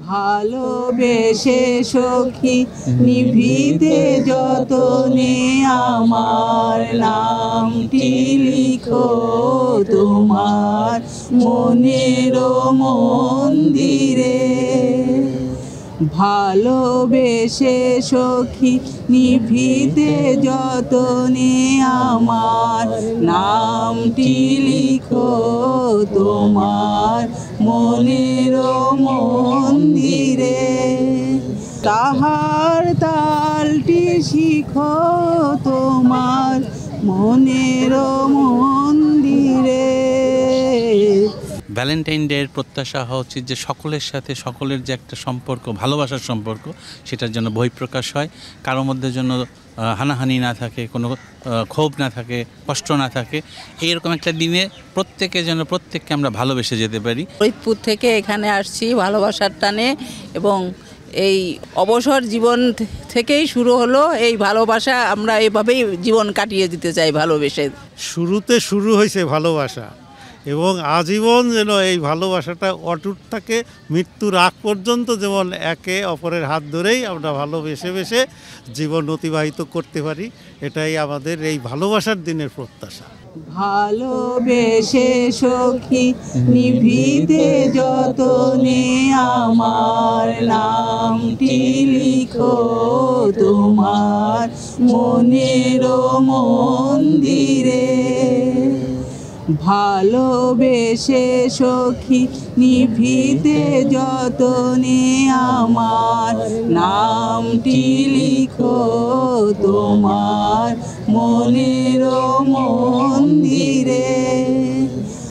ভালোবেসে সখী নিভৃতে যতনে আমার নামটি লিখো তোমার মনের মন্দিরে। ভালোবেসে সখী নিভৃতে যতনে আমার নামটি লিখো তোমার মনের মন্দিরে। তাহার তালটি শিখো তোমার মনের মন্দিরে। ভ্যালেন্টাইন ডে এর প্রত্যাশা হওয়া উচিত যে সকলের সাথে সকলের যে একটা সম্পর্ক, ভালোবাসার সম্পর্ক, সেটার জন্য বহিঃপ্রকাশ হয়। কারোর মধ্যে জন্য হানাহানি না থাকে, কোনো ক্ষোভ না থাকে, কষ্ট না থাকে। এইরকম একটা দিনে প্রত্যেকে যেন প্রত্যেককে আমরা ভালোবেসে যেতে পারি। ফরিদপুর থেকে এখানে আসছি ভালোবাসার টানে, এবং এই অবসর জীবন থেকেই শুরু হলো এই ভালোবাসা। আমরা এভাবেই জীবন কাটিয়ে দিতে চাই ভালোবেসে। শুরুতে শুরু হয়েছে ভালোবাসা, এবং আজীবন যেন এই ভালোবাসাটা অটুট থাকে, মৃত্যুর আগ পর্যন্ত যেমন একে অপরের হাত ধরেই আমরা ভালোবেসে জীবন অতিবাহিত করতে পারি। এটাই আমাদের এই ভালোবাসার দিনের প্রত্যাশা। ভালোবেসে সখী নিভৃতে যতনে আমার নামটি লিখো তোমার মনের মন্দিরে। ভালোবেসে সখী নিভৃতে যতনে আমার নামটি লিখো তোমার মনের মন্দিরে।